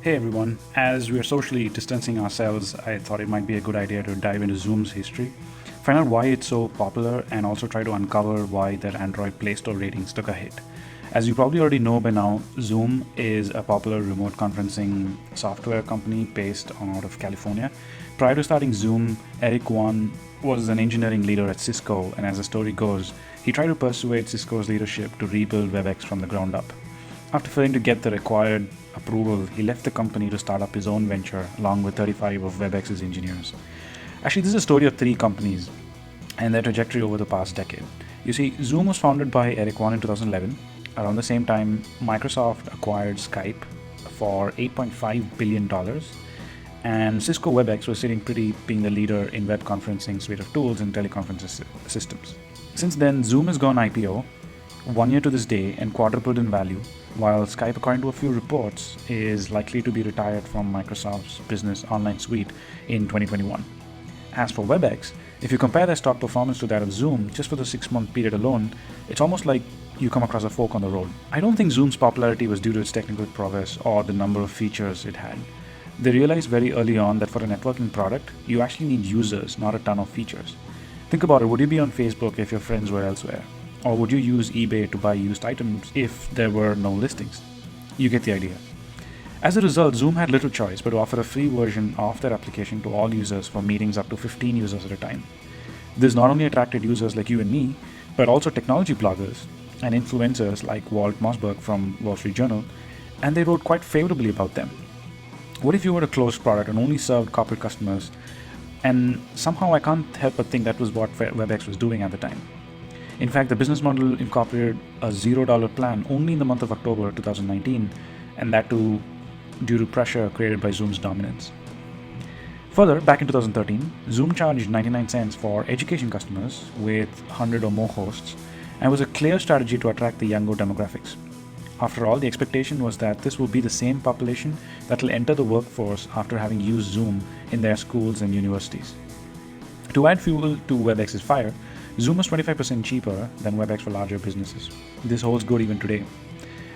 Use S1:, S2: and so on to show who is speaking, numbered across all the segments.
S1: Hey everyone, as we are socially distancing ourselves, I thought it might be a good idea to dive into Zoom's history, find out why it's so popular, and also try to uncover why their Android Play Store ratings took a hit. As you probably already know by now, Zoom is a popular remote conferencing software company based out of California. Prior to starting Zoom, Eric Yuan was an engineering leader at Cisco, and as the story goes, he tried to persuade Cisco's leadership to rebuild Webex from the ground up. After failing to get the required approval, he left the company to start up his own venture along with 35 of Webex's engineers. Actually, this is a story of three companies and their trajectory over the past decade. You see, Zoom was founded by Eric Yuan in 2011. Around the same time, Microsoft acquired Skype for $8.5 billion, and Cisco Webex was sitting pretty, being the leader in web conferencing suite of tools and teleconference systems. Since then, Zoom has gone IPO 1 year to this day and quadrupled in value, while Skype, according to a few reports, is likely to be retired from Microsoft's business online suite in 2021. As for Webex, if you compare their stock performance to that of Zoom just for the 6-month period alone, it's almost like you come across a fork on the road. I don't think Zoom's popularity was due to its technical prowess or the number of features it had. They realized very early on that for a networking product, you actually need users, not a ton of features. Think about it, would you be on Facebook if your friends were elsewhere? Or would you use eBay to buy used items if there were no listings? You get the idea. As a result, Zoom had little choice but to offer a free version of their application to all users for meetings up to 15 users at a time. This not only attracted users like you and me, but also technology bloggers and influencers like Walt Mossberg from Wall Street Journal, and they wrote quite favorably about them. What if you were a closed product and only served corporate customers? And somehow I can't help but think that was what Webex was doing at the time. In fact, the business model incorporated a $0 plan only in the month of October 2019, and that too due to pressure created by Zoom's dominance. Further, back in 2013, Zoom charged 99 cents for education customers with 100 or more hosts, and was a clear strategy to attract the younger demographics. After all, the expectation was that this will be the same population that will enter the workforce after having used Zoom in their schools and universities. To add fuel to Webex's fire, Zoom was 25% cheaper than Webex for larger businesses. This holds good even today.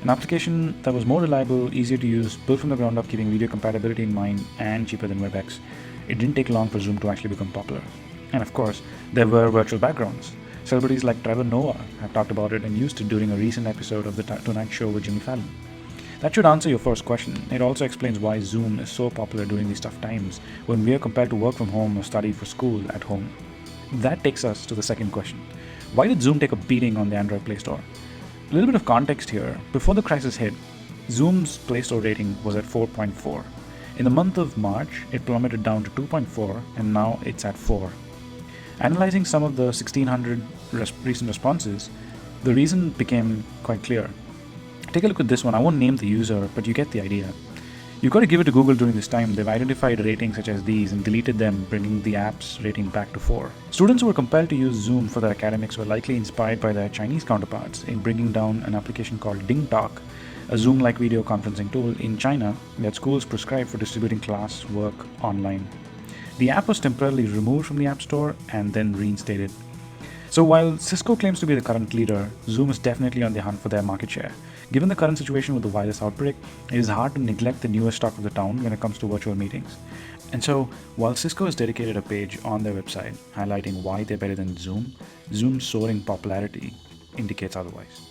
S1: An application that was more reliable, easier to use, built from the ground up, keeping video compatibility in mind, and cheaper than Webex. It didn't take long for Zoom to actually become popular. And of course, there were virtual backgrounds. Celebrities like Trevor Noah have talked about it and used it during a recent episode of The Tonight Show with Jimmy Fallon. That should answer your first question. It also explains why Zoom is so popular during these tough times when we are compelled to work from home or study for school at home. That takes us to the second question. Why did Zoom take a beating on the Android Play Store? A little bit of context here. Before the crisis hit, Zoom's Play Store rating was at 4.4. In the month of March, it plummeted down to 2.4, and now it's at 4. Analyzing some of the 1,600 recent responses, the reason became quite clear. Take a look at this one. I won't name the user, but you get the idea. You've got to give it to Google during this time. They've identified ratings such as these and deleted them, bringing the app's rating back to 4. Students who were compelled to use Zoom for their academics were likely inspired by their Chinese counterparts in bringing down an application called DingTalk, a Zoom-like video conferencing tool in China that schools prescribe for distributing class work online. The app was temporarily removed from the App Store and then reinstated. So while Cisco claims to be the current leader, Zoom is definitely on the hunt for their market share. Given the current situation with the virus outbreak, it is hard to neglect the newest stock of the town when it comes to virtual meetings. And so, while Cisco has dedicated a page on their website highlighting why they're better than Zoom, Zoom's soaring popularity indicates otherwise.